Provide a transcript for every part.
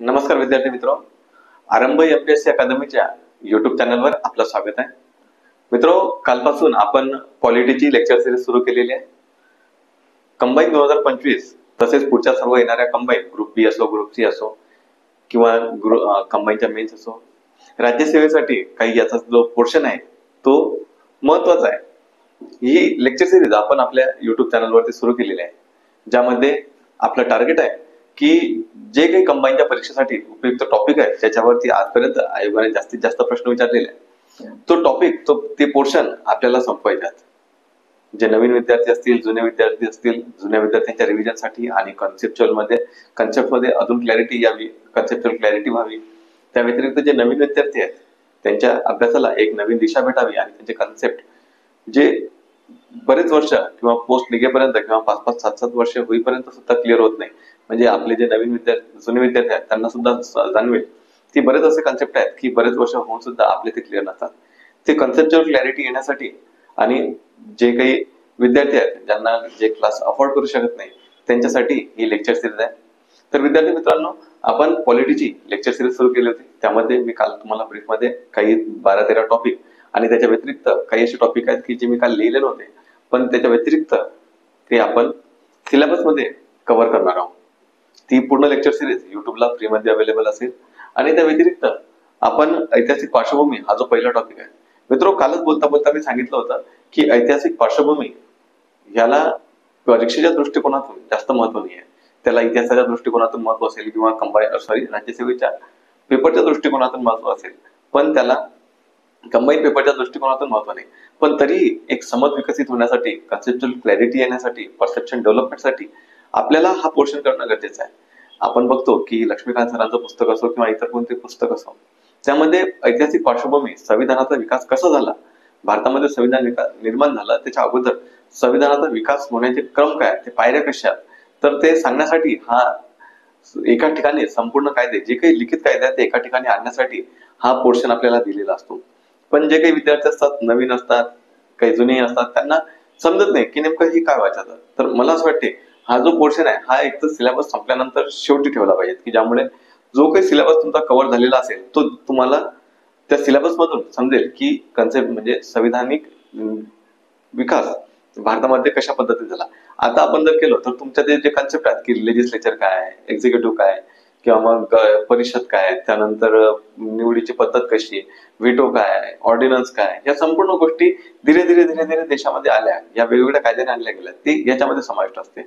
नमस्कार विद्यार्थी मित्रो, आरंभ एमपीएससी अकादमीच्या युट्यूब चॅनलवर आपलं स्वागत आहे. मित्रो, कालपासून आपण पॉलिटीची लेक्चर सिरीज सुरू केलेली आहे. कंबाईन 2025 तसेच पुढच्या सर्व येणाऱ्या कंबाईन ग्रुप बी असो, ग्रुप सी असो किंवा कंबाईनच्या मेन्स असो, राज्यसेवेसाठी काही याचा जो पोर्शन आहे तो महत्वाचा आहे. ही लेक्चर सिरीज आपण आपल्या युट्यूब चॅनलवरती सुरू केलेली आहे, ज्यामध्ये आपलं टार्गेट आहे की जे काही कंबाईनच्या परीक्षेसाठी उपयुक्त टॉपिक आहे त्याच्यावरती आजपर्यंत आयोगाने जास्तीत जास्त प्रश्न विचारलेले आहे, तो टॉपिक ते पोर्शन आपल्याला संपवायचे आहेत. जे नवीन विद्यार्थी असतील, जुने विद्यार्थी असतील, जुन्या विद्यार्थ्यांच्या रिव्हिजनसाठी आणि कन्सेप्टमध्ये अजून क्लॅरिटी यावी, कन्सेप्च्युअल क्लॅरिटी व्हावी. त्या व्यतिरिक्त जे नवीन विद्यार्थी आहेत त्यांच्या अभ्यासाला एक नवीन दिशा भेटावी आणि त्यांचे कन्सेप्ट जे बरेच वर्ष किंवा पोस्ट निघेपर्यंत किंवा 5-5, 7-7 वर्ष होईपर्यंत सुद्धा क्लिअर होत नाही. म्हणजे आपले जे नवीन विद्यार्थी, जुने विद्यार्थी आहेत त्यांना सुद्धा जाणवेल की बरेच असे कन्सेप्ट आहेत की बरेच वर्ष होऊन सुद्धा आपले ते क्लिअर नसतात. ते कन्सेप्च्युअल क्लॅरिटी येण्यासाठी आणि जे काही विद्यार्थी आहेत ज्यांना जे क्लास अफोर्ड करू शकत नाही त्यांच्यासाठी ही लेक्चर सिरीज आहे. तर विद्यार्थी मित्रांनो, आपण पॉलिटीची लेक्चर सिरीज सुरू केली होती. त्यामध्ये मी काल तुम्हाला ब्रीफमध्ये काही 12-13 टॉपिक आणि त्याच्या व्यतिरिक्त काही असे टॉपिक आहेत की जे मी काल लिहिलेले होते, पण त्याच्या व्यतिरिक्त ते आपण सिलेबसमध्ये कव्हर करणार आहोत. ती पूर्ण लेक्चर सिरीज युट्यूबला फ्रीमध्ये अवेलेबल असेल. आणि त्या व्यतिरिक्त आपण ऐतिहासिक पार्श्वभूमी हा जो पहिला टॉपिक आहे मित्रो, कालच बोलता बोलता मी सांगितलं होतं की ऐतिहासिक पार्श्वभूमी याला परीक्षेच्या दृष्टिकोनातून जास्त महत्व नाही आहे. त्याला इतिहासाच्या दृष्टिकोनातून महत्व असेल किंवा राज्यसेवेच्या पेपरच्या दृष्टिकोनातून महत्व असेल, पण त्याला कंबाईन पेपरच्या दृष्टिकोनातून महत्व नाही. पण तरीही एक समज विकसित होण्यासाठी, कन्सेप्च्युअल क्लॅरिटी येण्यासाठी, परसेप्शन डेव्हलपमेंटसाठी आपल्याला हा पोर्शन करणं गरजेचं आहे. आपण बघतो की लक्ष्मीकांत सरांचं पुस्तक असो किंवा इतर कोणते पुस्तक असो, त्यामध्ये ऐतिहासिक पार्श्वभूमी, संविधानाचा विकास कसा झाला, भारतामध्ये संविधान निर्माण झालं त्याच्या अगोदर संविधानाचा विकास होण्याचे क्रम काय, ते पायऱ्या कशा, तर ते सांगण्यासाठी हा एका ठिकाणी संपूर्ण कायदे, जे काही लिखित कायदे आहेत ते एका ठिकाणी आणण्यासाठी हा पोर्शन आपल्याला दिलेला असतो. पण जे काही विद्यार्थी असतात, नवीन असतात, काही जुने असतात, त्यांना समजत नाही की नेमकं हे काय वाचायचं. तर मला असं वाटते हा जो पोर्शन आहे हा एक तर सिलेबस संपल्यानंतर शेवटी ठेवला पाहिजे, की ज्यामुळे जो काही सिलेबस तुमचा कव्हर झालेला असेल तो तुम्हाला त्या सिलेबस मधून समजेल की कन्सेप्ट म्हणजे संविधानिक विकास भारतामध्ये कशा पद्धतीने झाला. आता आपण जर केलं तर तुमच्या जे कन्सेप्ट आहेत की लेजिस्लेचर काय, एक्झिक्युटिव्ह काय, किंवा मग परिषद काय, त्यानंतर निवडीची पद्धत कशी, व्हिटो काय, ऑर्डिनन्स काय, या संपूर्ण गोष्टी धीरे धीरे देशामध्ये आल्या, या वेगवेगळ्या कायद्याने आणल्या गेल्या, ते याच्यामध्ये समाविष्ट असते.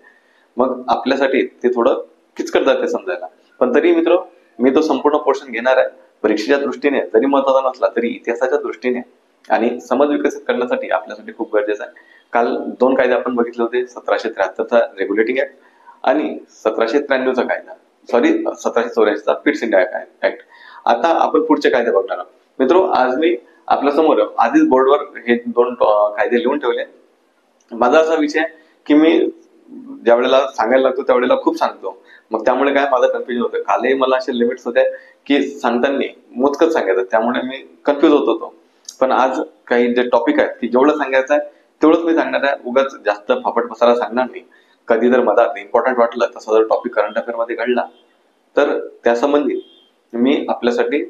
मग आपल्यासाठी ते थोडं किचकट जाते समजायला. पण तरी मित्र, मी तो संपूर्ण पोर्शन घेणार आहे. परीक्षेच्या दृष्टीने जरी महत्वाचा नसला तरी इतिहासाच्या दृष्टीने आणि समज विकसित करण्यासाठी आपल्यासाठी खूप गरजेचं आहे. काल 2 कायदे आपण बघितले होते, 1773चा रेग्युलेटिंग ऍक्ट आणि 1793चा कायदा, 1784चा पिट्स इंडिया ऍक्ट. आता आपण पुढचे कायदे बघणार आहोत. मित्रो, आज मी आपल्या समोर आधीच बोर्डवर हे 2 कायदे लिहून ठेवले. माझा असा विषय की मी ज्या वेळेला सांगायला लागतो त्यावेळेला खूप सांगतो, मग त्यामुळे काय माझं कन्फ्युजन होतं. कालही मला असे लिमिट्स होते की सांगताना मोजकच सांगायचं, त्यामुळे मी कन्फ्युज होत होतो. पण आज काही जे टॉपिक आहेत की जेवढं सांगायचं आहे तेवढंच मी सांगणार आहे. उगाच जास्त फापट पसारा सांगणार नाही. कधी जर मला इम्पॉर्टंट वाटलं, तसा जर टॉपिक करंट अफेअर मध्ये घडला तर त्यासंबंधी मी आपल्यासाठी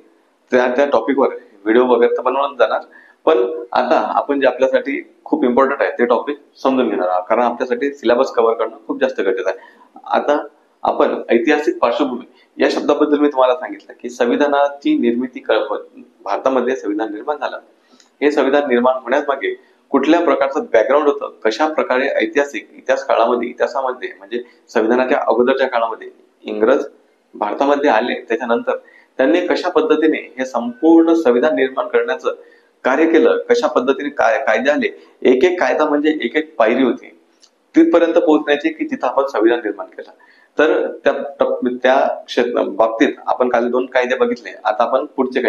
त्या टॉपिकवर व्हिडिओ वगैरे तर बनवत जाणार. पण आता आपण जे आपल्यासाठी खूप इम्पॉर्टंट आहे ते टॉपिक समजून घेणार आहोत, कारण आपल्यासाठी सिलेबस कव्हर करणं खूप जास्त गरजेचं आहे. आता आपण ऐतिहासिक पार्श्वभूमी या शब्दाबद्दल मी तुम्हाला सांगितलं की संविधानाची निर्मिती भारतामध्ये संविधान निर्माण झालं. हे संविधान निर्माण होण्यामागे कुठल्या प्रकारचं बॅकग्राऊंड होतं, कशा प्रकारे इतिहासामध्ये म्हणजे संविधानाच्या अगोदरच्या काळामध्ये इंग्रज भारतामध्ये आले, त्याच्यानंतर त्यांनी कशा पद्धतीने हे संपूर्ण संविधान निर्माण करण्याचं कार्य केलं, कशा पद्धतीने कायदे आले, एक एक कायदा म्हणजे एक एक पायरी होती तिथपर्यंत पोहोचण्याची की तिथं आपण संविधान निर्माण केलं. तर त्या बाबतीत आपण काल 2 कायदे बघितले. आता आपण पुढचे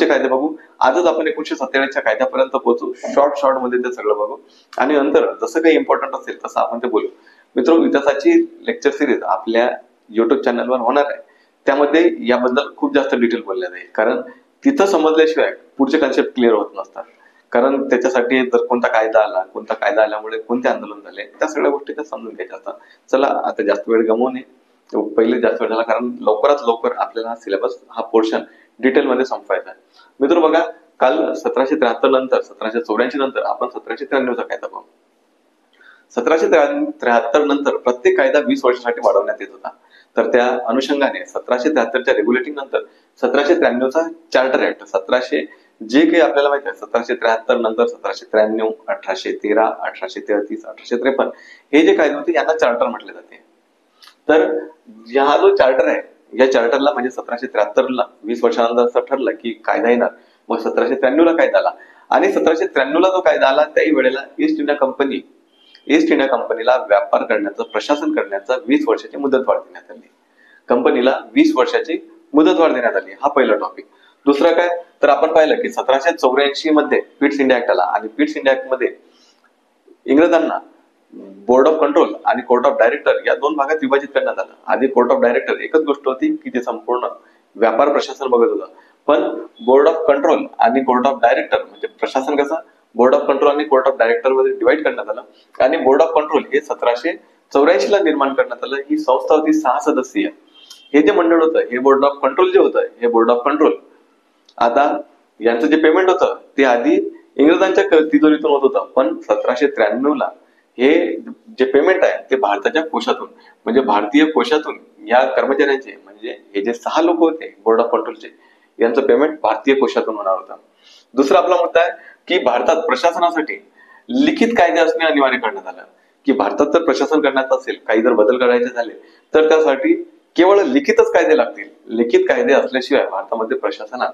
कायदे बघू. आजच आपण 1947च्या कायद्यापर्यंत पोहोचू. शॉर्ट मध्ये ते सगळं बघू आणि नंतर जसं काही इम्पॉर्टंट असेल तसं आपण ते बोलू. मित्र, इतिहासाची लेक्चर सिरीज आपल्या युट्यूब चॅनलवर होणार आहे. त्यामध्ये याबद्दल खूप जास्त डिटेल बोलल्या जाईल, कारण तिथं समजल्याशिवाय पुढचे कन्सेप्ट क्लिअर होत नसतात. कारण त्याच्यासाठी जर कोणता कायदा आल्यामुळे कोणते आंदोलन झाले, त्या सगळ्या गोष्टी त्या समजून घ्यायच्या असतात. चला, आता जास्त वेळ गमवू नये पहिले जास्त वेळ झाला, कारण लवकरात लवकर आपल्याला सिलेबस हा पोर्शन डिटेलमध्ये संपवायचा आहे. मित्र बघा, काल 1773 नंतर 1784 नंतर आपण 1793चा कायदा पाहू. 1773 नंतर प्रत्येक कायदा 20 वर्षासाठी वाढवण्यात येत होता. तर त्या अनुषंगाने 1773च्या रेग्युलेटिंग नंतर 1793चा चार्टर ऍक्ट, जे काही आपल्याला माहिती आहे 1773 नंतर 1793, 1813, 1833, 1853 हे जे कायदे होते यांना चार्टर म्हटले जाते. तर हा जो चार्टर आहे, या चार्टरला म्हणजे 1773ला 20 वर्षानंतर असं ठरलं की कायदा येणार. मग 1793ला कायदा आला आणि 1793ला जो कायदा आला त्याही वेळेला ईस्ट इंडिया कंपनीला व्यापार करण्याचं, प्रशासन करण्याचं 20 वर्षाची मुदतवाढ देण्यात आली. कंपनीला 20 वर्षाची मुदतवाढ देण्यात आली. हा पहिला टॉपिक. दुसरा काय, तर आपण पाहिलं की 1784 मध्ये पिट्स इंडिया ऍक्ट आला आणि पिट्स इंडिया ऍक्ट मध्ये इंग्रजांना बोर्ड ऑफ कंट्रोल आणि कोर्ट ऑफ डायरेक्टर या दोन भागात विभाजित करण्यात आलं. आधी कोर्ट ऑफ डायरेक्टर एकच गोष्ट होती की ते संपूर्ण व्यापार प्रशासन बघत होतं, पण बोर्ड ऑफ कंट्रोल आणि कोर्ट ऑफ डायरेक्टर म्हणजे प्रशासन कसं बोर्ड ऑफ कंट्रोल आणि कोर्ट ऑफ डायरेक्टर मध्ये डिवाइड करण्यात आलं. आणि बोर्ड ऑफ कंट्रोल हे 1784 ला निर्माण करण्यात आलं. ही संस्था होती 6 सदस्यीय. हे जे मंडळ होतं, हे बोर्ड ऑफ कंट्रोल जे होतं, हे बोर्ड ऑफ कंट्रोल आता यांचं जे पेमेंट होतं ते आधी इंग्रजांच्या तिजोरीतून होत होतं, पण 1793ला हे जे पेमेंट आहे ते भारताच्या कोशातून म्हणजे भारतीय कोशातून या कर्मचाऱ्यांचे म्हणजे हे जे 6 लोक होते बोर्ड ऑफ कंट्रोलचे यांचं पेमेंट भारतीय कोशातून होणार होतं. दुसरा आपला मुद्दा आहे की भारतात प्रशासनासाठी लिखित कायदे असणे अनिवार्य करण्यात आलं. की भारतात जर प्रशासन करण्याचं असेल, काही जर बदल करायचे झाले तर त्यासाठी केवळ लिखितच कायदे लागतील. लिखित कायदे असल्याशिवाय भारतामध्ये प्रशासनात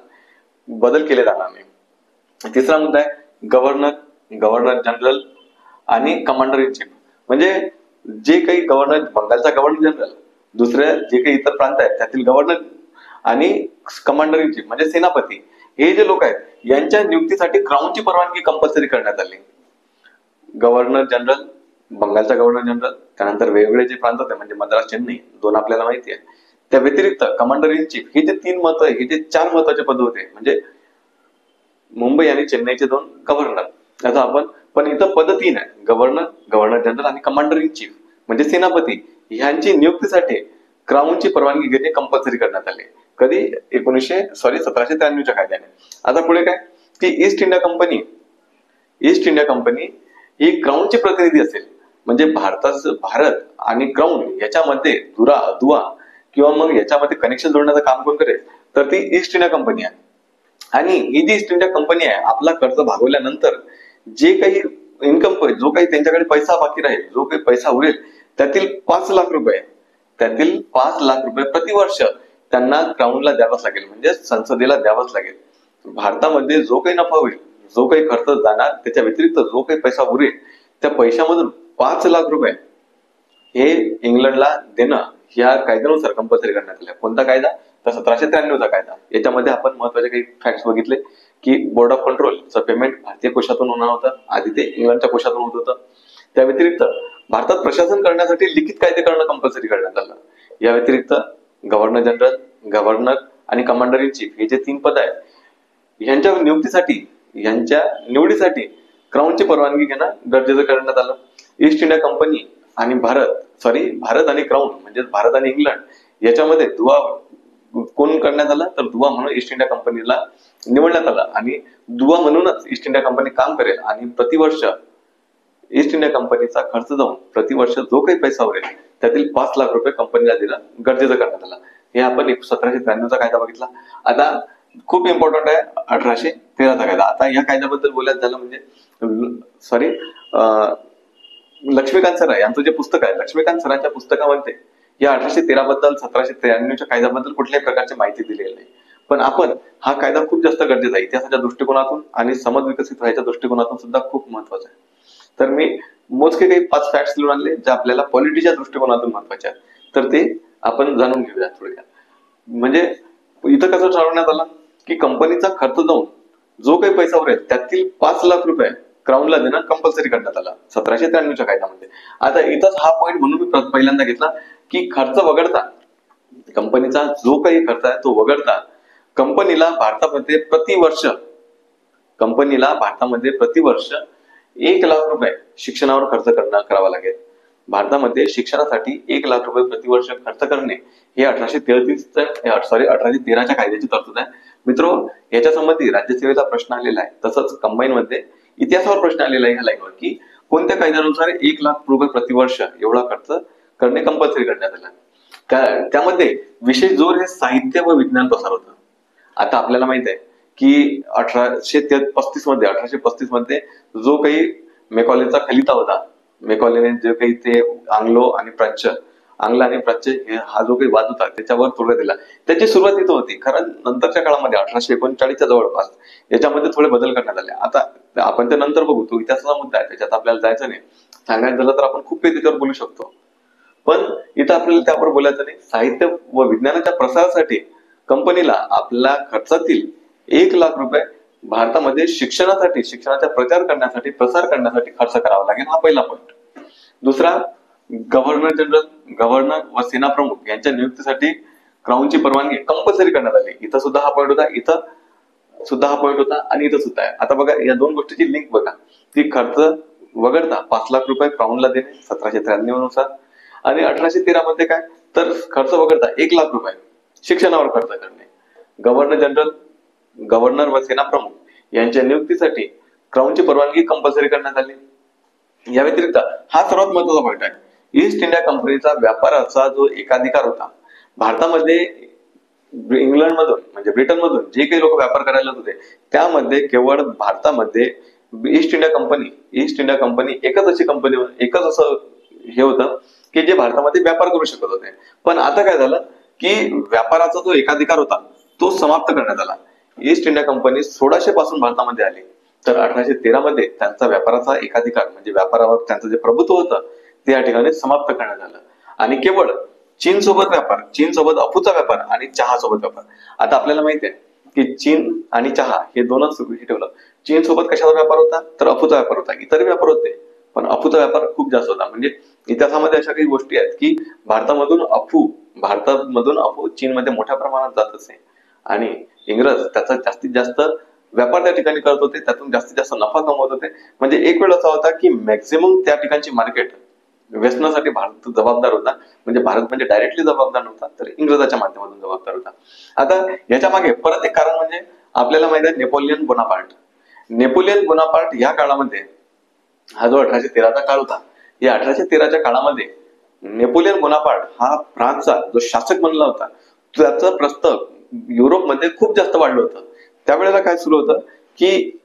बदल केले जाणार नाही. तिसरा मुद्दा आहे गव्हर्नर जनरल आणि कमांडर इन चीफ. म्हणजे जे काही गव्हर्नर, बंगालचा गव्हर्नर जनरल, दुसऱ्या जे काही इतर प्रांत आहेत त्यातील गव्हर्नर आणि कमांडर इन चीफ म्हणजे सेनापती, हे जे लोक आहेत यांच्या नियुक्तीसाठी क्राऊनची परवानगी कंपल्सरी करण्यात आली. गव्हर्नर जनरल, बंगालचा गव्हर्नर जनरल, त्यानंतर वेगवेगळे जे प्रांत होते म्हणजे मद्रास, चेन्नई दोन आपल्याला माहिती आहे. त्या व्यतिरिक्त कमांडर इन चीफ हे जे 4 महत्वाचे पद होते म्हणजे मुंबई आणि चेन्नईचे 2 गव्हर्नर. आता आपण पण इथं पद 3 आहे, गव्हर्नर जनरल आणि कमांडर इन चीफ म्हणजे सेनापती. ह्यांची नियुक्तीसाठी क्राऊनची परवानगी घेणे कंपल्सरी करण्यात आले. कधी 1793च्या कायद्याने. आता पुढे काय की ईस्ट इंडिया कंपनी ही क्राऊनची प्रतिनिधी असेल. म्हणजे भारत आणि क्राऊन याच्यामध्ये दुवा किंवा मग याच्यामध्ये कनेक्शन जोडण्याचं काम कोण करेल, तर ती ईस्ट इंडिया कंपनी आहे. आणि ही जी ईस्ट इंडिया कंपनी आहे, आपला कर्ज भागवल्यानंतर जे काही इन्कम, जो काही त्यांच्याकडे पैसा बाकी राहील, जो काही पैसा उरेल त्यातील 5 लाख रुपये प्रतिवर्ष त्यांना क्राऊनला द्यावाच लागेल, म्हणजे संसदेला द्यावाच लागेल. भारतामध्ये जो काही नफा होईल, जो काही खर्च जाणार, त्याच्या व्यतिरिक्त जो काही पैसा उरेल त्या पैशामधून 5 लाख रुपये हे इंग्लंडला देणं या कायद्यानुसार कंपल्सरी करण्यात आलं. कोणता कायदा, तर 1793चा कायदा. याच्यामध्ये आपण महत्वाचे काही फॅक्ट्स बघितले की बोर्ड ऑफ कंट्रोलचं पेमेंट भारतीय कोशातून होणार होतं, आधी ते इंग्लंडच्या कोशातून होत होतं. त्या व्यतिरिक्त भारतात प्रशासन करण्यासाठी लिखित कायदे करणं कंपल्सरी करण्यात आलं. या व्यतिरिक्त गव्हर्नर जनरल, गव्हर्नर आणि कमांडर इन चीफ हे जे 3 पद आहेत, यांच्या निवडीसाठी क्राऊनची परवानगी घेणं गरजेचं करण्यात आलं. ईस्ट इंडिया कंपनी आणि भारत आणि क्राऊन म्हणजे भारत आणि इंग्लंड याच्यामध्ये दुवा कोण करण्यात आला, तर दुवा म्हणून ईस्ट इंडिया कंपनीला निवडण्यात आला. आणि दुवा म्हणूनच ईस्ट इंडिया कंपनी काम करेल आणि प्रतिवर्ष ईस्ट इंडिया कंपनीचा खर्च जाऊन प्रतिवर्ष जो काही पैसा उरेल त्यातील 5 लाख रुपये कंपनीला देणं गरजेचं करण्यात आलं. हे आपण 1793चा कायदा बघितला. आता खूप इम्पॉर्टंट आहे 1813चा कायदा. आता या कायद्याबद्दल बोलायचं झालं म्हणजे लक्ष्मीकांत सर यांचं जे पुस्तक आहे, लक्ष्मीकांत सरांच्या पुस्तकामध्ये या 1813 बद्दल 1793च्या कायद्याबद्दल कुठल्याही प्रकारची माहिती दिलेली नाही. पण आपण हा कायदा खूप जास्त गरजेचा आहे इतिहासाच्या दृष्टिकोनातून आणि समज विकसित व्हायच्या दृष्टिकोनातून सुद्धा खूप महत्वाचा आहे. तर मी मोजके काही 5 फॅक्ट्स लिहून आणले जे आपल्याला पॉलिटीच्या दृष्टिकोनातून महत्वाचे आहेत, तर ते आपण जाणून घेऊया थोडक्यात. म्हणजे इथं कसं ठरवण्यात आलं की कंपनीचा खर्च जाऊन जो काही पैसा उरेल त्यातील 5 लाख रुपये क्राऊनला देणं कंपल्सरी करण्यात आलं 1793च्या कायद्यामध्ये. आता इथंच हा पॉईंट म्हणून मी पहिल्यांदा घेतला की खर्च वगळता, कंपनीचा जो काही खर्च आहे तो वगळता कंपनीला भारतामध्ये प्रतिवर्ष 1 लाख रुपये शिक्षणावर खर्च करावा लागेल. भारतामध्ये शिक्षणासाठी 1 लाख रुपये प्रतिवर्ष खर्च करणे हे 1813च्या कायद्याची तरतूद आहे. मित्रो, याच्या संबंधी राज्यसेवेचा प्रश्न आलेला आहे. तसंच कंबाईन मध्ये इतिहासावर प्रश्न आलेला आहे ह्या लाईनवर की कोणत्या कायद्यानुसार 1 लाख रुपये प्रतिवर्ष एवढा खर्च करणे कंपल्सरी करण्यात आला. त्यामध्ये विशेष जोर हे साहित्य व विज्ञान प्रसार होतं. आता आपल्याला माहित आहे की 1835 मध्ये जो काही मेकॉलेचा खलिता होता, मेकॉलेने जे काही ते आंग्ल आणि प्राच्य हा जो काही वाद होता त्याच्यावर तोडगा दिला. त्याची सुरुवात इथं होती, कारण नंतरच्या काळामध्ये 1839च्या जवळपास याच्यामध्ये थोडे बदल करण्यात आले. आता आपण ते नंतर बघू, तो इतिहासाचा मुद्दा आहे, त्याच्यात आपल्याला जायचं नाही. सांगायचं झालं तर आपण खूप काही त्याच्यावर बोलू शकतो, पण इथं आपल्याला त्यावर बोलायचं नाही. साहित्य व विज्ञानाच्या प्रसारासाठी कंपनीला आपल्या खर्चातील 1 लाख रुपये भारतामध्ये शिक्षणाचा प्रसार करण्यासाठी खर्च करावा लागेल. हा पहिला पॉईंट. दुसरा, गव्हर्नर व सेना प्रमुख यांच्या नियुक्तीसाठी क्राऊनची परवानगी कंपल्सरी करण्यात आली. इथं सुद्धा हा पॉईंट होता, इथं सुद्धा हा पॉईंट होता आणि इथं सुद्धा आहे. आता बघा, या दोन गोष्टीची लिंक बघा. ती खर्च वगळता 5 लाख रुपये क्राऊनला देणे 1793 नुसार, आणि 1813 मध्ये काय तर खर्च वगळता 1 लाख रुपये शिक्षणावर खर्च करणे. गव्हर्नर व सेना प्रमुख यांच्या नियुक्तीसाठी क्राऊनची परवानगी कंपल्सरी करण्यात आली. या व्यतिरिक्त हा सर्वात महत्वाचा पॉईंट आहे. ईस्ट इंडिया कंपनीचा व्यापाराचा जो एकाधिकार होता भारतामध्ये, इंग्लंडमधून म्हणजे ब्रिटनमधून जे काही लोक व्यापार करायला होते त्यामध्ये केवळ भारतामध्ये ईस्ट इंडिया कंपनी एकच असं हे होतं की जे भारतामध्ये व्यापार करू शकत होते. पण आता काय झालं की व्यापाराचा जो एकाधिकार होता तो समाप्त करण्यात आला. ईस्ट इंडिया कंपनी 1600 पासून भारतामध्ये आली, तर 1813 मध्ये त्यांचा व्यापाराचा एकाधिकार म्हणजे व्यापारावर त्यांचं जे प्रभुत्व होतं ते या ठिकाणी समाप्त करण्यात आलं आणि केवळ चीन सोबत अफूचा व्यापार आणि चहा सोबत व्यापार. आता आपल्याला माहिती आहे की चीन आणि चहा हे दोनच ठेवलं. चीन सोबत कशाचा व्यापार होता तर अफूचा व्यापार होता. इतर व्यापार होते पण अफूचा व्यापार खूप जास्त होता. म्हणजे इतिहासामध्ये अशा काही गोष्टी आहेत की भारतामधून अफू चीनमध्ये मोठ्या प्रमाणात जात असे आणि इंग्रज त्याचा जास्तीत जास्त व्यापार त्या ठिकाणी करत होते, त्यातून जास्तीत जास्त नफा कमवत होते. म्हणजे एक वेळ असा होता की मॅक्झिमम त्या ठिकाणची मार्केट व्यसनासाठी भारत जबाबदार होता. म्हणजे भारत म्हणजे डायरेक्टली जबाबदार नव्हता, तर इंग्रजाच्या माध्यमातून जबाबदार होता. आता याच्या मागे परत एक कारण म्हणजे आपल्याला माहिती आहे नेपोलियन बोनापार्ट या काळामध्ये, हा जो 1813चा काळ होता, या 1813च्या काळामध्ये नेपोलियन बोनापार्ट हा फ्रान्सचा जो शासक बनला होता, त्याचं प्रस्ताव युरोपमध्ये खूप जास्त वाढलं होतं. त्यावेळेला काय सुरू होतं की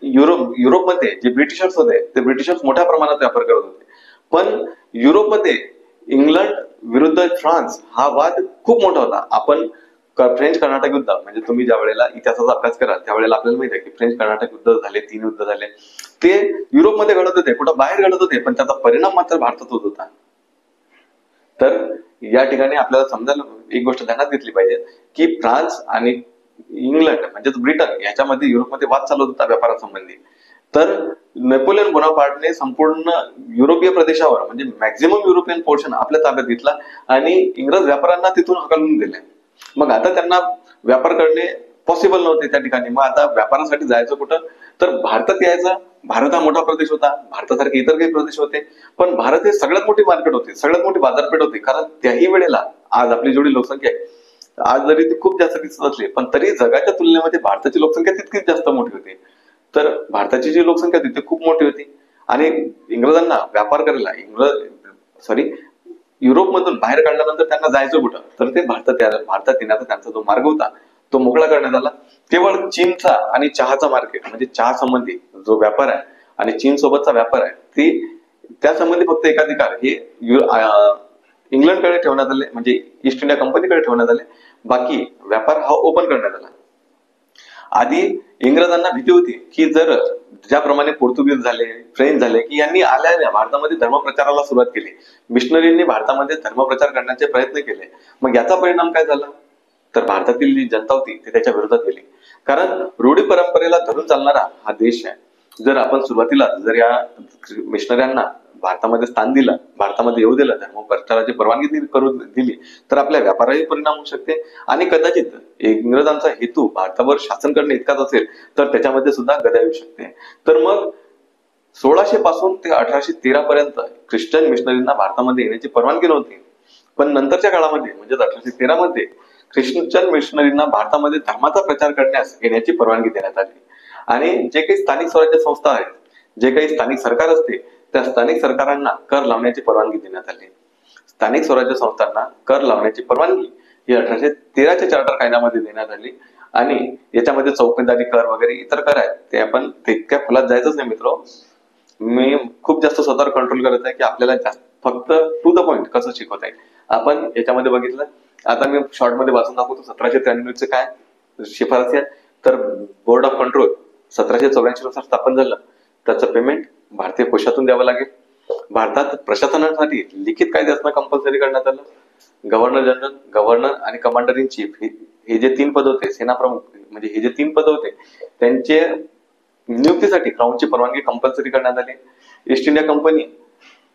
युरोपमध्ये जे ब्रिटिशर्स होते ते ब्रिटिशर्स मोठ्या प्रमाणात व्यापार करत होते. पण युरोपमध्ये इंग्लंड विरुद्ध फ्रान्स हा वाद खूप मोठा होता. आपण फ्रेंच कर्नाटक युद्ध म्हणजे तुम्ही ज्या वेळेला इतिहासाचा अभ्यास कराल त्यावेळेला आपल्याला माहिती आहे की फ्रेंच कर्नाटक युद्ध झाले, 3 युद्ध झाले. ते युरोपमध्ये घडत होते, कुठं बाहेर घडत होते, पण त्याचा परिणाम मात्र भारतात होत होता. तर या ठिकाणी आपल्याला समजायला एक गोष्ट ध्यानात घेतली पाहिजे की फ्रान्स आणि इंग्लंड म्हणजेच ब्रिटन याच्यामध्ये युरोपमध्ये वाद चालू होता व्यापारासंबंधी. तर नेपोलियन बोनापार्टने संपूर्ण युरोपीय प्रदेशावर म्हणजे मॅक्झिमम युरोपियन पोर्शन आपल्या ताब्यात घेतला आणि इंग्रज व्यापाऱ्यांना तिथून हकलून दिले. मग आता त्यांना व्यापार करणे पॉसिबल नव्हते त्या ठिकाणी. मग आता व्यापारासाठी जायचं कुठं तर भारतात यायचं. भारत हा मोठा प्रदेश होता, भारतासारखे इतर काही प्रदेश होते, पण भारत हे सगळ्यात मोठी मार्केट होती, सगळ्यात मोठी बाजारपेठ होती. कारण त्याही वेळेला आज आपली जेवढी लोकसंख्या आहे, आज जरी ती खूप जास्त दिसत असली पण तरी जगाच्या तुलनेमध्ये भारताची लोकसंख्या तितकीच जास्त मोठी होती. तर भारताची जी लोकसंख्या होती ती खूप मोठी होती आणि इंग्रजांना व्यापार करायला युरोपमधून बाहेर काढल्यानंतर त्यांना जायचं कुठं तर ते भारतात येण्याचा त्यांचा जो मार्ग होता तो मोकळा करण्यात आला. केवळ चीनचा आणि चहाचा मार्केट म्हणजे चहा संबंधी जो व्यापार आहे आणि चीन सोबतचा व्यापार आहे त्या संबंधी फक्त एकाधिकार हे इंग्लंडकडे ठेवण्यात आले, म्हणजे ईस्ट इंडिया कंपनीकडे ठेवण्यात आले. बाकी व्यापार हा ओपन करण्यात आला. आधी इंग्रजांना भीती होती की जर ज्याप्रमाणे पोर्तुगीज झाले, फ्रेंच झाले की यांनी आल्याने भारतामध्ये धर्मप्रचाराला सुरुवात केली, मिशनरींनी भारतामध्ये धर्मप्रचार करण्याचे प्रयत्न केले. मग याचा परिणाम काय झाला तर भारतातील जी जनता होती ती त्याच्या विरोधात गेली. कारण रूढी परंपरेला धरून चालणारा हा देश आहे. जर आपण सुरुवातीला जर या मिशनऱ्यांना भारतामध्ये स्थान दिलं, भारतामध्ये येऊ दिलं, धर्मप्रचाराची परवानगी करून दिली तर आपल्या व्यापाराही परिणाम होऊ शकते आणि कदाचित इंग्रजांचा हेतू भारतावर शासन करणे इतकाच असेल तर त्याच्यामध्ये सुद्धा गदा येऊ शकते. तर मग 1600 पासून ते 1813 पर्यंत ख्रिश्चन मिशनरींना भारतामध्ये येण्याची परवानगी नव्हती. पण नंतरच्या काळामध्ये म्हणजेच 1813 मध्ये ख्रिश्चन मिशनरींना भारतामध्ये धर्माचा प्रचार करण्यास येण्याची परवानगी देण्यात आली. आणि जे काही स्थानिक स्वराज्य संस्था आहेत, जे काही स्थानिक सरकार असते, त्या स्थानिक सरकारांना कर लावण्याची परवानगी देण्यात आली. स्थानिक स्वराज्य संस्थांना कर लावण्याची परवानगी ही 1813च्या चार्टर कायद्यामध्ये देण्यात आली. आणि याच्यामध्ये चौकीदारी कर वगैरे इतर कर आहेत, ते आपण तितक्या खोलात जायचंच नाही मित्र. मी खूप जास्त स्वतःवर कंट्रोल करत आहे की आपल्याला फक्त टू द पॉइंट कसं शिकवता येईल. आपण याच्यामध्ये बघितलं, आता मी शॉर्ट मध्ये वाचून दाखवतो. 1793 काय शिफारसी आहे, तर बोर्ड ऑफ कंट्रोल 1784 नुसार स्थापन झालं. त्याचं पेमेंट भारतीय कोशातून द्यावं लागेल. भारतात प्रशासनासाठी लिखित कायदे असणं कंपल्सरी करण्यात आलं. गव्हर्नर जनरल, गव्हर्नर आणि कमांडर इन चीफ हे जे 3 पद होते, सेना प्रमुख म्हणजे हे जे 3 पद होते, त्यांचे नियुक्तीसाठी क्राऊनची परवानगी कंपल्सरी करण्यात आली. ईस्ट इंडिया कंपनी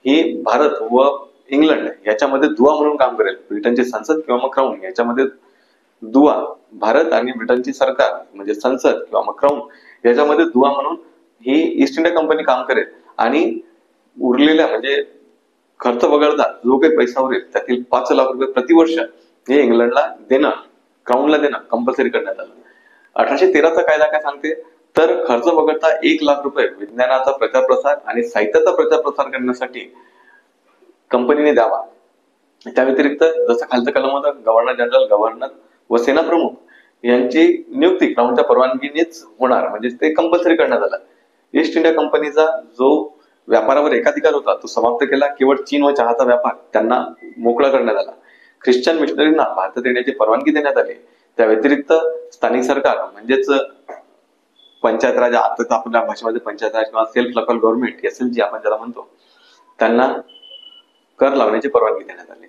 ही भारत व इंग्लंड याच्यामध्ये दुवा म्हणून काम करेल. ब्रिटनची संसद किंवा मग क्राऊन याच्यामध्ये दुवा, भारत आणि ब्रिटनची सरकार म्हणजे संसद किंवा मग क्राऊन याच्यामध्ये दुवा म्हणून ही ईस्ट इंडिया कंपनी काम करेल. आणि उरलेल्या म्हणजे खर्च वगळता जो काही पैसा उरेल त्यातील 5 लाख रुपये प्रतिवर्ष हे इंग्लंडला देणं, क्राऊनला देणं कंपल्सरी करण्यात आलं. 1813चा कायदा काय सांगते, तर खर्च वगळता 1 लाख रुपये विज्ञानाचा प्रचार प्रसार आणि साहित्याचा प्रचार प्रसार करण्यासाठी कंपनीने द्यावा. त्या व्यतिरिक्त जसं खालचं कलम होतं, गव्हर्नर जनरल, गव्हर्नर व सेना प्रमुख यांची नियुक्ती क्राऊनच्या परवानगीनेच होणार, म्हणजे ते कंपल्सरी करण्यात आलं. ईस्ट इंडिया कंपनीचा जो व्यापारावर एकाधिकार होता तो समाप्त केला. केवळ चीन व चहाचा व्यापार त्यांना मोकळा करण्यात आला. ख्रिश्चन मिशनरींना भारतात येण्याची परवानगी देण्यात आली. त्या व्यतिरिक्त स्थानिक सरकार म्हणजेच पंचायत राज, आता आपल्या भाषेमध्ये पंचायत राज किंवा सेल्फ लोकल गव्हर्नमेंट SLG आपण ज्याला म्हणतो, त्यांना कर लावण्याची परवानगी देण्यात आली.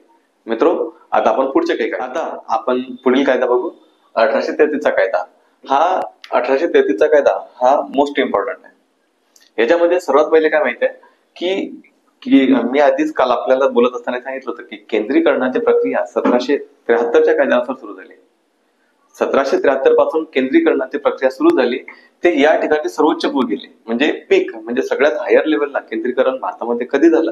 मित्रो, आता आपण पुढचे काही आता आपण पुढील कायदा बघू. 1833चा कायदा. हा 1833चा कायदा हा मोस्ट इम्पॉर्टंट आहे. याच्यामध्ये सर्वात पहिले काय माहिती आहे की मी आधीच काल आपल्याला बोलत असताना सांगितलं होतं की केंद्रीकरणाची प्रक्रिया 1773च्या कायद्यानुसार सुरू झाली. 1773 पासून केंद्रीकरणाची प्रक्रिया सुरू झाली. ते या ठिकाणी सर्वोच्च गेले, म्हणजे पीक म्हणजे सगळ्यात हायर लेवलला केंद्रीकरण भारतामध्ये कधी झालं,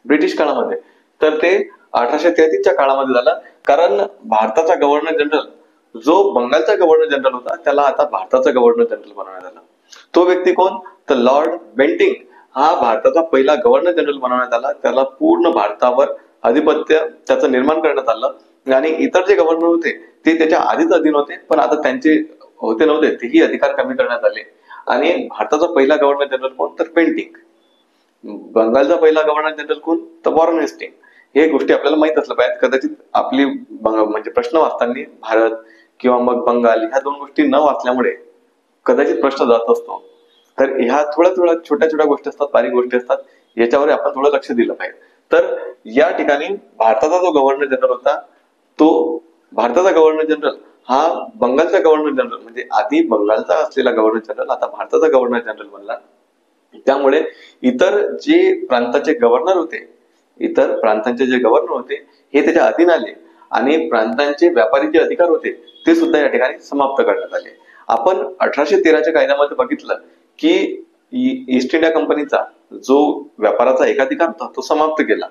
ब्रिटिश काळामध्ये. तर ते 1833च्या काळामध्ये झालं. कारण भारताचा गव्हर्नर जनरल जो बंगालचा गव्हर्नर जनरल होता त्याला आता भारताचा गव्हर्नर जनरल बनवण्यात आला. तो व्यक्ती कोण, तर लॉर्ड बेंटिंग हा भारताचा पहिला गव्हर्नर जनरल बनवण्यात आला. त्याला पूर्ण भारतावर आधिपत्य त्याचं निर्माण करण्यात आलं. आणि इतर जे गव्हर्नर होते ते त्याच्या आधीच अधीन होते, पण आता त्यांचे होते नव्हते तेही अधिकार कमी करण्यात आले. आणि भारताचा पहिला गव्हर्नर जनरल कोण, तर बेंटिंग. बंगालचा पहिला गव्हर्नर जनरल कोण, तर वॉरेन हेस्टिंग. हे गोष्टी आपल्याला माहित असल्या पाहिजेत. कदाचित आपली म्हणजे प्रश्न वाचताना भारत किंवा मग बंगाल ह्या 2 गोष्टी न वाचल्यामुळे कदाचित प्रश्न जात असतो. तर ह्या थोड्या छोट्या छोट्या गोष्टी असतात, बारीक गोष्टी असतात, याच्यावर आपण थोडं लक्ष दिलं पाहिजे. तर या ठिकाणी भारताचा जो गव्हर्नर जनरल होता तो भारताचा गव्हर्नर जनरल हा बंगालचा गव्हर्नर जनरल म्हणजे आधी बंगालचा असलेला गव्हर्नर जनरल आता भारताचा गव्हर्नर जनरल बनला. त्यामुळे इतर जे प्रांताचे गव्हर्नर होते, इतर प्रांतांचे जे गव्हर्नर होते हे त्याच्या अधीन आले. आणि प्रांतांचे व्यापारी जे अधिकार होते ते सुद्धा या ठिकाणी समाप्त करण्यात आले. आपण 1813च्या कायद्यामध्ये बघितलं की ईस्ट इंडिया कंपनीचा जो व्यापाराचा एकाधिकार होता तो समाप्त केला.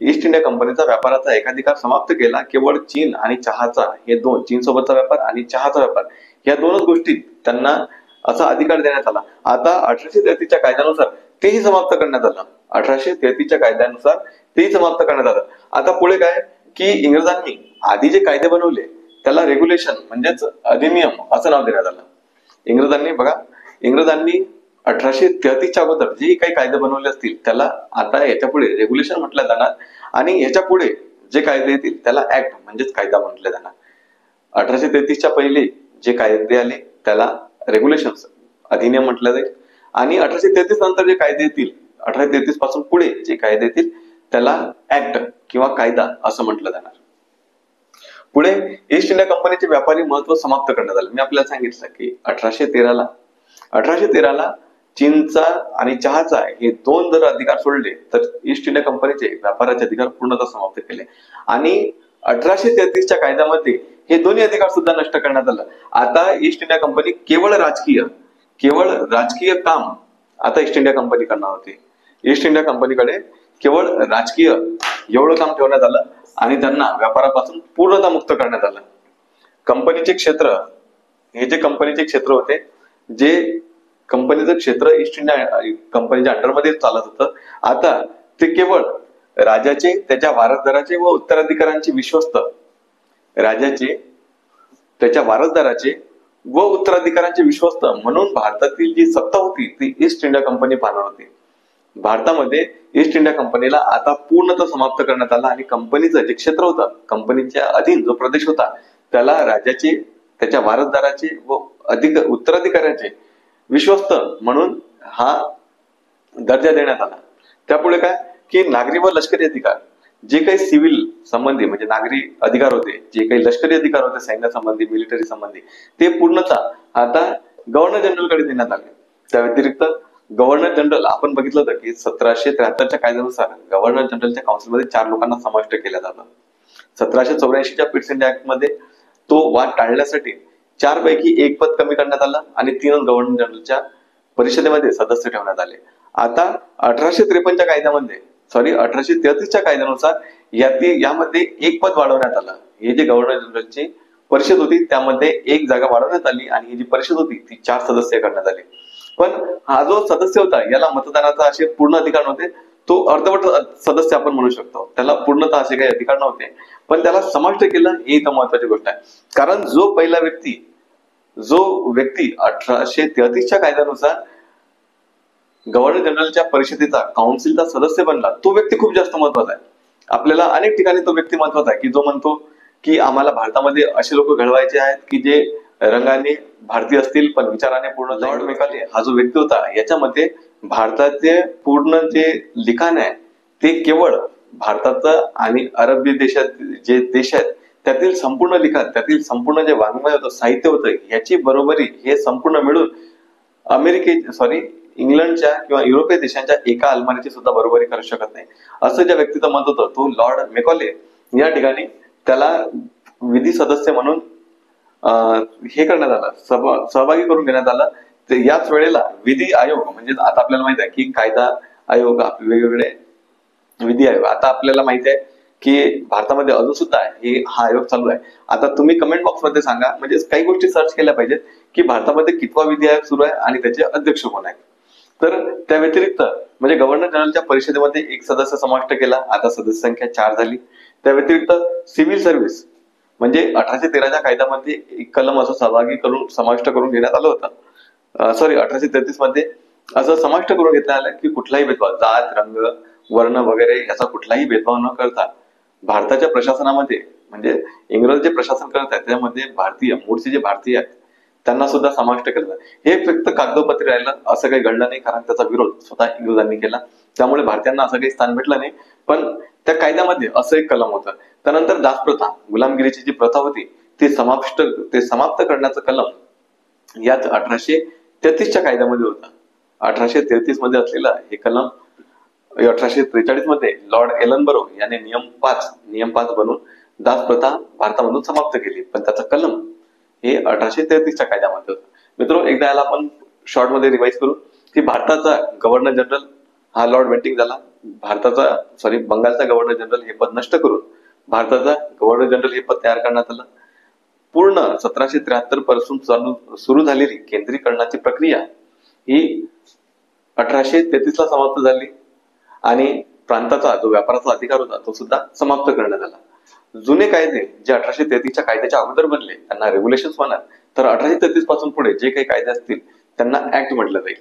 ईस्ट इंडिया कंपनीचा व्यापाराचा एकाधिकार समाप्त केला. केवळ चीन आणि चहाचा हे दोन, चीन सोबतचा व्यापार आणि चहाचा व्यापार या 2च गोष्टी त्यांना असा अधिकार देण्यात आला. आता 1833च्या कायद्यानुसार तेही समाप्त करण्यात आलं. 1833च्या कायद्यानुसार तेही समाप्त करण्यात आलं. आता पुढे काय की इंग्रजांनी आधी जे कायदे बनवले त्याला रेग्युलेशन म्हणजेच अधिनियम असं नाव देण्यात आलं. इंग्रजांनी 1833च्या अगोदर जे काही कायदे बनवले असतील त्याला आता याच्या पुढे रेग्युलेशन म्हटलं जाणार. आणि याच्या पुढे जे कायदे येतील त्याला ऍक्ट म्हणजेच कायदा म्हटलं जाणार. 1833च्या पहिले जे कायदे आले त्याला रेग्युलेशन्स अधिनियम म्हटलं जाईल. आणि 1833 नंतर जे कायदे येतील, 1833 पासून पुढे जे कायदे येतील त्याला ऍक्ट किंवा कायदा असं म्हटलं जाणार. पुढे ईस्ट इंडिया कंपनीचे व्यापारी महत्व समाप्त करण्यात आलं. मी आपल्याला सांगितलं की 1813ला चीनचा आणि चहाचा हे 2 जर अधिकार सोडले तर ईस्ट इंडिया कंपनीचे व्यापाराचे अधिकार पूर्णतः समाप्त केले. आणि 1833च्या कायद्यामध्ये हे दोन्ही अधिकार सुद्धा नष्ट करण्यात आलं. आता ईस्ट इंडिया कंपनी केवळ राजकीय काम आता ईस्ट इंडिया कंपनी करणार होती. ईस्ट इंडिया कंपनीकडे केवळ राजकीय एवढं काम ठेवण्यात आलं आणि त्यांना व्यापारापासून पूर्णतः मुक्त करण्यात आलं. कंपनीचे क्षेत्र, हे जे कंपनीचे क्षेत्र होते, जे कंपनीचं क्षेत्र ईस्ट इंडिया कंपनीच्या अंडरमध्ये चालत होतं, आता ते केवळ राजाचे, त्याच्या वारसदाराचे व उत्तराधिकाऱ्यांचे विश्वस्त, राजाचे, त्याच्या वारसदाराचे व उत्तराधिकाऱ्यांचे विश्वस्त म्हणून भारतातील जी सत्ता होती ती ईस्ट इंडिया कंपनी पाहणार होती. भारतामध्ये ईस्ट इंडिया कंपनीला आता पूर्णतः समाप्त करण्यात आला आणि कंपनीचं जे क्षेत्र होतं, कंपनीच्या अधीन जो प्रदेश होता, त्याला राजाचे, त्याच्या वारसदाराचे व उत्तराधिकाऱ्याचे विश्वस्त म्हणून हा दर्जा देण्यात आला. त्यापुढे काय की नागरी व लष्करी अधिकार, जे काही सिव्हिल संबंधी म्हणजे नागरी अधिकार होते, जे काही लष्करी अधिकार होते सैन्य संबंधी, मिलिटरी संबंधी, ते पूर्णतः आता गव्हर्नर जनरलकडे देण्यात आले. त्या व्यतिरिक्त गव्हर्नर जनरल, आपण बघितलं होतं की 1773च्या कायद्यानुसार गव्हर्नर जनरलच्या काउन्सिलमध्ये 4 लोकांना समाविष्ट केलं जातं. 1784च्या पिट्स इंडिया ऍक्ट मध्ये तो वाद टाळण्यासाठी 4 पैकी 1 पद कमी करण्यात आलं आणि 3 गव्हर्नर जनरलच्या परिषदेमध्ये सदस्य ठेवण्यात आले. आता 1853च्या कायद्यामध्ये 1833च्या कायद्यानुसार यामध्ये 1 पद वाढवण्यात आलं. हे जे गव्हर्नर जनरलची परिषद होती त्यामध्ये 1 जागा वाढवण्यात आली आणि ही जी परिषद होती ती 4 सदस्य करण्यात आली. पण हा जो सदस्य होता याला मतदानाचा असे पूर्ण अधिकार नव्हते. तो अर्धवट सदस्य आपण म्हणू शकतो, त्याला पूर्णतः असे काही अधिकार नव्हते, पण त्याला समाविष्ट केलं ही इथं महत्वाची गोष्ट आहे. कारण जो व्यक्ती 1833च्या कायद्यानुसार गव्हर्नर जनरलच्या परिषदेचा, काउन्सिलचा सदस्य बनला, तो व्यक्ती खूप जास्त महत्वाचा आहे. आपल्याला अनेक ठिकाणी तो व्यक्ती महत्वाचा आहे की जो म्हणतो की आम्हाला भारतामध्ये असे लोक घडवायचे आहेत की जे रंगाने भारतीय असतील पण विचाराने पूर्ण. लॉर्ड मेकॉले हा जो व्यक्ती होता, याच्यामध्ये भारताचे पूर्ण जे लिखाण आहे ते केवळ भारताचं आणि अरबी देशात जे देश आहेत त्यातील संपूर्ण लिखाण, त्यातील संपूर्ण जे वाङ्मय होतं, साहित्य होतं, याची बरोबरी हे संपूर्ण मिळून इंग्लंडच्या किंवा युरोपीय देशांच्या एका अलमारीची सुद्धा बरोबरी करू शकत नाही, असं ज्या व्यक्तीचं मत होतं तो लॉर्ड मेकॉले. या ठिकाणी त्याला विधी सदस्य म्हणून हे करण्यात आलं, सहभागी करून घेण्यात आलं. याच वेळेला विधी आयोग, म्हणजे आता आपल्याला माहित आहे की कायदा आयोग, वेगवेगळे विधी आयोग, आता आपल्याला माहित आहे की भारतामध्ये अजून सुद्धा हा आयोग चालू आहे. आता तुम्ही कमेंट बॉक्स मध्ये सांगा, म्हणजे काही गोष्टी सर्च केल्या पाहिजेत की भारतामध्ये कितवा विधी आयोग सुरू आहे आणि त्याचे अध्यक्ष कोण आहेत. तर त्या व्यतिरिक्त म्हणजे गव्हर्नर जनरलच्या परिषदेमध्ये 1 सदस्य समाविष्ट केला, आता सदस्य संख्या 4 झाली. त्या व्यतिरिक्त सिव्हिल सर्व्हिस, म्हणजे 1813च्या कायद्यामध्ये एक कलम असं समाविष्ट करून घेण्यात आलं होतं. 1833 मध्ये असं समाविष्ट करून घेण्यात आलं की कुठलाही भेदभाव, जात, रंग, वर्ण वगैरे याचा कुठलाही भेदभाव न करता भारताच्या प्रशासनामध्ये, म्हणजे इंग्रज जे प्रशासन करत आहेत त्यामध्ये भारतीय, मूळचे जे भारतीय आहेत त्यांना सुद्धा समाविष्ट केलं. हे फक्त कागदोपत्री राहिलं, असं काही घडलं नाही, कारण त्याचा विरोध स्वतः इंग्रजांनी केला, त्यामुळे भारतीयांना असं काही स्थान भेटलं नाही. पण त्या कायद्यामध्ये असं एक कलम होतं. त्यानंतर दासप्रथा, गुलामगिरीची जी प्रथा होती ती समाप्त करण्याचं कलम याच 1833च्या कायद्यामध्ये होतं. 1833 मध्ये असलेला हे कलम 1843 मध्ये लॉर्ड एलनबरो याने नियम 5 बनवून दासप्रथा भारतामधून समाप्त केली, पण त्याचा कलम हे 1833च्या कायद्यामध्ये होतं. मित्रो, एकदा याला आपण शॉर्ट मध्ये रिवाइज करू की भारताचा गव्हर्नर जनरल हा लॉर्ड वेंटिंग झाला. बंगालचा गव्हर्नर जनरल हे पद नष्ट करून भारताचा गव्हर्नर जनरल हे पद तयार करण्यात आलं. पूर्ण 1773 पासून सुरू झालेली केंद्रीकरणाची प्रक्रिया ही 1833 ला समाप्त झाली आणि प्रांताचा जो व्यापाराचा अधिकार होता तो सुद्धा समाप्त करण्यात आला. जुने कायदे जे 1833च्या कायद्याच्या अगोदर बनले त्यांना रेग्युलेशन्स म्हणा, तर 1833 पासून पुढे जे काही कायदे असतील त्यांना ऍक्ट म्हटलं जाईल.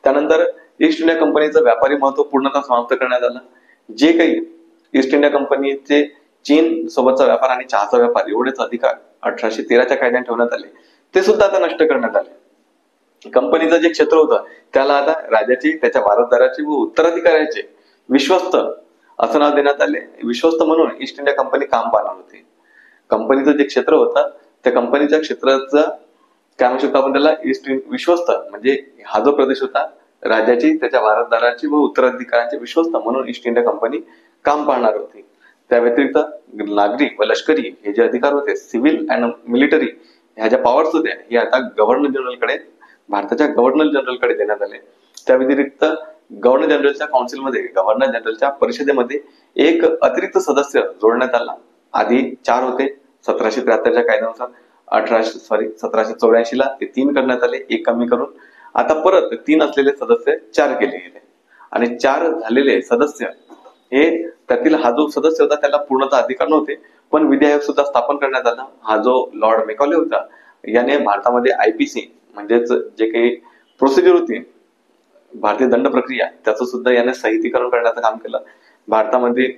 त्यानंतर ईस्ट इंडिया कंपनीचं व्यापारी महत्व पूर्णतः समाप्त करण्यात आलं. जे काही ईस्ट इंडिया कंपनीचे चीन सोबतचा व्यापार आणि चहाचा व्यापार एवढेच अधिकार 1813च्या कायद्याने ठेवण्यात आले, ते सुद्धा आता नष्ट करण्यात आले. कंपनीचं जे क्षेत्र होतं त्याला आता राजाची, त्याच्या वारसदाराची व उत्तराधिकाऱ्याचे विश्वस्त असं नाव देण्यात आले. विश्वस्त म्हणून ईस्ट इंडिया कंपनी काम पाहणार होती. कंपनीचं जे क्षेत्र होतं त्या कंपनीच्या क्षेत्राचं काय म्हणू शकतो आपण त्याला, विश्वस्त, म्हणजे हा जो प्रदेश होता राजाची, त्याच्या वारसदाराची व उत्तराधिकाऱ्यांचे विश्वस्त म्हणून ईस्ट इंडिया कंपनी काम पाहणार होती. त्या व्यतिरिक्त नागरी व लष्करी हे जे अधिकार होते, सिव्हिल अँड मिलिटरी ह्या ज्या पॉवर्स होत्या, हे आता भारताच्या गव्हर्नर जनरलकडे देण्यात आले. त्या व्यतिरिक्त गव्हर्नर जनरलच्या काउन्सिलमध्ये, गव्हर्नर जनरलच्या परिषदेमध्ये एक अतिरिक्त सदस्य जोडण्यात आला. आधी 4 होते 1773च्या कायद्यानुसार. 1784 ला ते 3 करण्यात आले, 1 कमी करून. आता परत 3 असलेले सदस्य 4 केले गेले. आणि 4 झालेले सदस्य हे, त्यातील हा जो सदस्य होता त्याला पूर्णतः अधिकार नव्हते, पण विधी आयोग सुद्धा स्थापन करण्यात आला. हा जो लॉर्ड मेकॉले होता, याने भारतामध्ये IPC म्हणजेच जे काही प्रोसिजर होती, भारतीय दंड प्रक्रिया, त्याचं सुद्धा याने साहित्यीकरण करण्याचं काम केलं. भारतामध्ये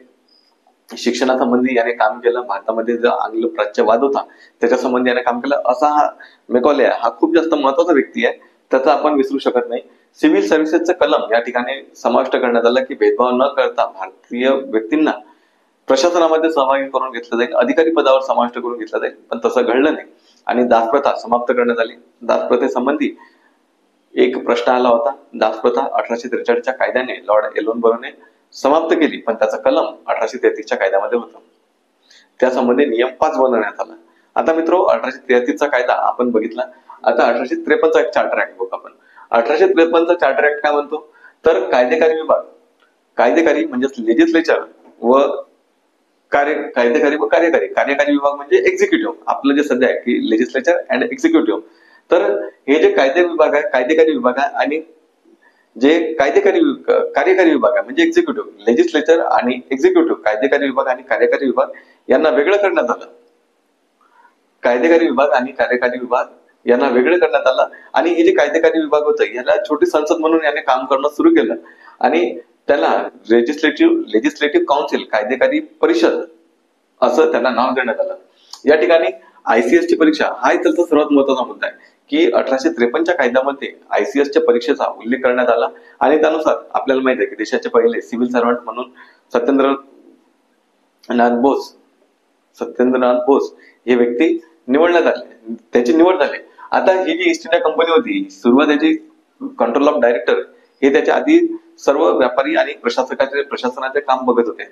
शिक्षणासंबंधी याने काम केलं. भारतामध्ये जो आंग्ल प्राच्यवाद होता त्याच्या संबंधी याने काम केलं. असा हा मेकॉले हा खूप जास्त महत्वाचा व्यक्ती आहे, त्याचा आपण विसरू शकत नाही. सिव्हिल सर्व्हिसेसचं कलम या ठिकाणी समाविष्ट करण्यात आलं की भेदभाव न करता भारतीय व्यक्तींना प्रशासनामध्ये सहभागी करून घेतलं जाईल, अधिकारी पदावर समाविष्ट करून घेतलं जाईल. पण तसं घडलं नाही आणि दासप्रथा समाप्त करण्यात आली. दासप्रथेसंबंधी एक प्रश्न आला होता. दासप्रथा 1843च्या कायद्याने लॉर्ड एल्लेनबरोने समाप्त केली, पण त्याचा कलम 1833च्या कायद्यामध्ये होता. त्यासंबंधी नियम 5 बनवण्यात आला. आता मित्रो, 1833चा कायदा आपण बघितला. आता 1853चा एक चार्टर ऍक्ट बघू आपण. 1853चा चार्टर ऍक्ट काय म्हणतो, तर कायदेकारी विभाग, कायदेकारी म्हणजे लेजिस्लेचर व कायदेकारी व कार्यकारी. कार्यकारी विभाग म्हणजे एक्झिक्युटिव्ह, आपलं जे सध्या आहे की लेजिस्लेचर अँड एक्झिक्युटिव्ह. तर हे जे कायदे विभाग आहे, कायदेकारी विभाग आहे, आणि जे कार्यकारी विभाग आहे म्हणजे एक्झिक्युटिव्ह, लेजिस्लेचर आणि एक्झिक्युटिव्ह, कायदेकारी विभाग आणि कार्यकारी विभाग यांना वेगळं करण्यात आलं. कायदेकारी विभाग आणि कार्यकारी विभाग यांना वेगळं करण्यात आलं. आणि हे जे कायदेकारी विभाग होतं याला छोटी संसद म्हणून याने काम करणं सुरू केलं आणि त्याला लेजिस्लेटिव्ह काउन्सिल, कायदेकारी परिषद असं त्याला नाव देण्यात आलं. या ठिकाणी ICS ची परीक्षा हा इथलचा सर्वात महत्वाचा मुद्दा आहे की 1853च्या कायद्यामध्ये ICS च्या परीक्षेचा उल्लेख करण्यात आला आणि त्यानुसार आपल्याला माहिती आहे की देशाचे पहिले सिव्हिल सर्व्हंट म्हणून सत्येंद्रनाथ बोस हे व्यक्ती निवडण्यात आले, त्याची निवड झाली. आता ही जी ईस्ट इंडिया कंपनी होती, सुरुवातीची कंट्रोल ऑफ डायरेक्टर हे त्याच्या आधी सर्व व्यापारी आणि प्रशासनाचे काम बघत होते.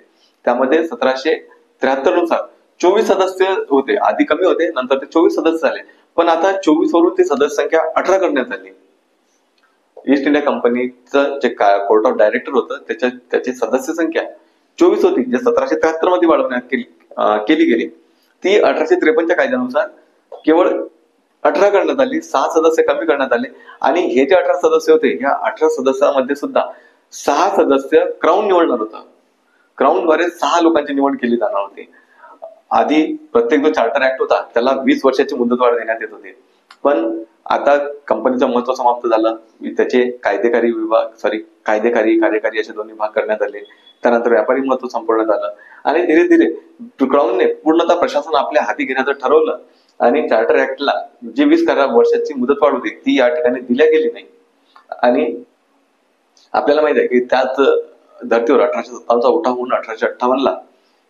त्यामध्ये 1773 नुसार 24 सदस्य होते. आधी कमी होते, नंतर ते 24 सदस्य झाले. पण आता 24 वरून ती सदस्य संख्या 18 करण्यात आली. ईस्ट इंडिया कंपनीचं जे कोर्ट ऑफ डायरेक्टर होतं त्याची सदस्य संख्या 24 होती, जे 1773 मध्ये वाढवण्यात केली गेली. ती 1853च्या कायद्यानुसार केवळ 18 करण्यात आली. 6 सदस्य कमी करण्यात आले. आणि हे जे 18 सदस्य होते, या 18 सदस्यांमध्ये सुद्धा 6 सदस्य क्राऊन निवडणार होता. क्राऊनद्वारे 6 लोकांची निवड केली जाणार होती. आधी प्रत्येक जो चार्टर ऍक्ट होता त्याला 20 वर्षाची मुदतवाढ देण्यात येत होती, पण आता कंपनीचं महत्व समाप्त झालं. त्याचे कायदेकारी कार्यकारी असे दोन्ही भाग करण्यात आले. त्यानंतर व्यापारी महत्व संपवण्यात आलं आणि धीरे धीरे क्राऊनने पूर्णतः प्रशासन आपल्या हाती घेण्याचं ठरवलं आणि चार्टर ऍक्टला जी 20 वर्षाची मुदतवाढ होती ती या ठिकाणी दिल्या गेली नाही. आणि आपल्याला माहित आहे की त्याच धर्तीवर 1857चा उठाव होऊन 1858ला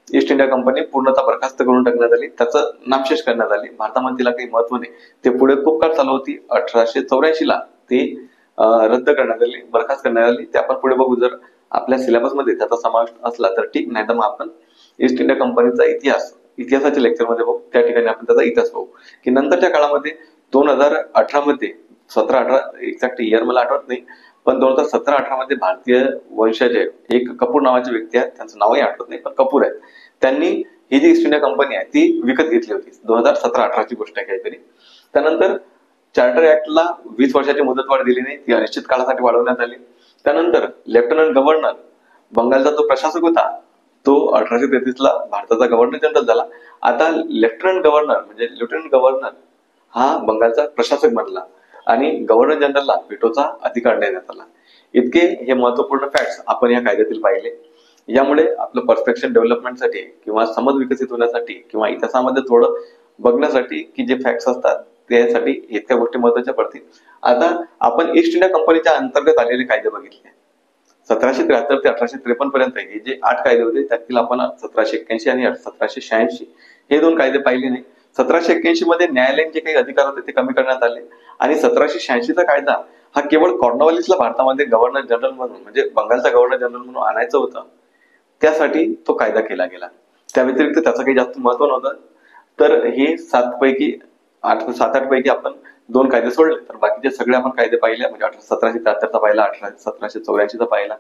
ईस्ट इंडिया कंपनी पूर्णतः बरखास्त करून टाकण्यात आली, त्याचं नामशेष करण्यात आली. भारतामध्ये तिला काही महत्व नाही. ते पुढे खूप काळ चालू होती. 1884ला ती रद्द करण्यात आली, बरखास्त करण्यात आली. ते आपण पुढे बघू. जर आपल्या सिलेबस मध्ये त्याचा समावेश असला तर ठीक, नाही तर मग आपण ईस्ट इंडिया कंपनीचा इतिहासाच्या लेक्चर मध्ये बघू. त्या ठिकाणी आपण त्याचा इतिहास बघू की नंतरच्या काळामध्ये 2018 मध्ये 17-18 एक्झॅक्ट इयर मला आठवत नाही, पण 2017-18 मध्ये भारतीय वंशाचे एक कपूर नावाचे व्यक्ती आहेत, त्यांचं नावही आठवत नाही पण कपूर आहेत, त्यांनी ही जी ईस्ट इंडिया कंपनी आहे ती विकत घेतली होती. 2017-18ची गोष्ट आहे काहीतरी. त्यानंतर चार्टर ऍक्टला 20 वर्षाची मुदतवाढ दिली नाही, ती अनिश्चित काळासाठी वाढवण्यात आली. त्यानंतर लेफ्टनंट गव्हर्नर, बंगालचा जो प्रशासक होता तो 1833ला भारताचा गव्हर्नर जनरल झाला. आता लेफ्टनंट गव्हर्नर हा बंगालचा प्रशासक बनला आणि गव्हर्नर जनरलला व्हेटोचा अधिकार देण्यात आला. इतके हे महत्वपूर्ण फॅक्ट्स आपण या कायद्यातील पाहिले. यामुळे आपलं परफेक्शन डेव्हलपमेंटसाठी किंवा समज विकसित होण्यासाठी किंवा इतिहासामध्ये थोडं बघण्यासाठी की जे फॅक्ट्स असतात त्यासाठी इतक्या गोष्टी महत्वाच्या पडतील. आता आपण ईस्ट इंडिया कंपनीच्या अंतर्गत आलेले कायदे बघितले. 1773 ते 1853 पर्यंत हे जे 8 कायदे होते त्यातील आपण 1781 आणि 1786 हे 2 कायदे पाहिले नाही. 1781 मध्ये न्यायालयीन जे काही अधिकार होते ते कमी करण्यात आले आणि 1786चा कायदा हा केवळ कॉर्नवालिसला भारतामध्ये गव्हर्नर जनरल म्हणून म्हणजे बंगालचा गव्हर्नर जनरल म्हणून आणायचं होतं, त्यासाठी तो कायदा केला गेला. त्या व्यतिरिक्त त्याचं काही जास्त महत्व नव्हतं. तर हे 7-8 पैकी आपण 2 कायदे सोडले तर बाकीचे सगळे आपण कायदे पाहिले, म्हणजे 1773चा पाहिला, 1784चा पाहिला,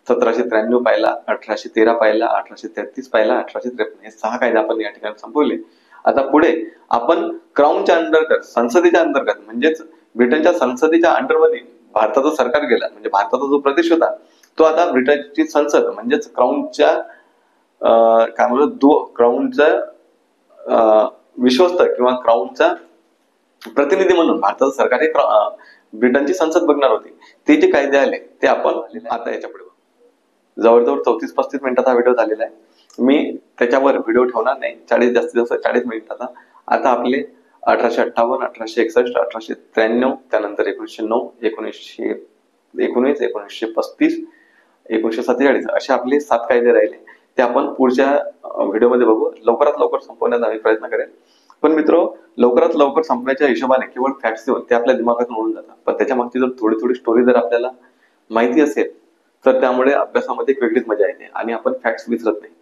1793 पाहिला, 1813 पाहिला, 1833 पाहिला, 1853 हे 6 कायदे आपण या ठिकाणी संपवले. आता पुढे आपण क्राऊनच्या अंतर्गत, संसदेच्या अंतर्गत, म्हणजेच ब्रिटनच्या संसदेच्या अंडरमध्ये भारताचं सरकार गेला, म्हणजे भारताचा जो प्रदेश होता तो आता ब्रिटनची संसद म्हणजेच क्राऊनच्या काय म्हणतो क्राऊनचा विश्वस्त किंवा क्राऊनचा प्रतिनिधी म्हणून भारताचं सरकार हे ब्रिटनची संसद बघणार होती. ते जे कायदे आले ते आपण आता याच्या पुढे जवळजवळ 34-35 मिनिटाचा व्हिडिओ झालेला आहे. मी त्याच्यावर व्हिडिओ ठेवणार नाही, 40 जास्तीत जास्त 40 मिनिटाचा. आता आपले 1858, 1861, 1893, त्यानंतर 1909, 1919, 1935, 1947 असे आपले 7 कायदे राहिले. ते आपण पुढच्या व्हिडिओमध्ये बघू. लवकरात लवकर संपवण्याचा आम्ही प्रयत्न करेल. पण मित्र, लवकरात लवकर संपण्याच्या हिशोबाने केवळ फॅक्ट्स देऊन ते आपल्या दिमागातून उडून जातात. पण त्याच्या मागची जर थोडी थोडी स्टोरी जर आपल्याला माहिती असेल तर त्यामुळे अभ्यासामध्ये एक वेगळीच मजा येते आणि आपण फॅक्ट्स विसरत नाही.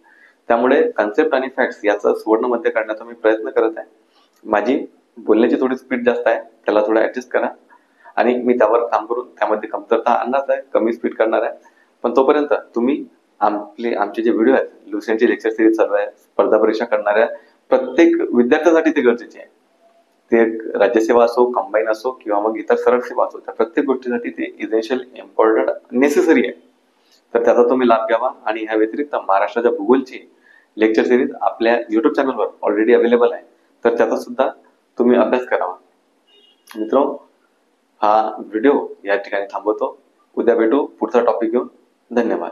त्यामुळे कन्सेप्ट आणि फॅक्ट्स याचा सुवर्ण मध्य काढण्याचा मी प्रयत्न करत आहे. माझी बोलण्याची थोडी स्पीड जास्त आहे, त्याला थोडं ऍडजस्ट करा आणि मी त्यावर काम करून त्यामध्ये कमतरता आणणार आहे, कमी स्पीड करणार आहे. पण तोपर्यंत तुम्ही आमचे जे व्हिडिओ आहेत, लुसेंटची लेक्चर सिरीज चालू आहे, स्पर्धा परीक्षा करणाऱ्या प्रत्येक विद्यार्थ्यासाठी ते गरजेचे आहे. ते राज्यसेवा असो, कंबाईन असो किंवा मग इतर सरळ सेवा असो, त्या प्रत्येक गोष्टीसाठी ते इसेन्शियल, इम्पॉर्टंट, नेसेसरी आहे. तर त्याचा तुम्ही लाभ घ्यावा. आणि ह्या व्यतिरिक्त महाराष्ट्राच्या भूगोलची लेक्चर सिरीज आपल्या युट्यूब चॅनलवर ऑलरेडी अवेलेबल आहे, तर त्याचा सुद्धा तुम्ही अभ्यास करावा. मित्रो, हा व्हिडिओ या ठिकाणी थांबवतो. उद्या भेटू पुढचा टॉपिक घेऊन. धन्यवाद.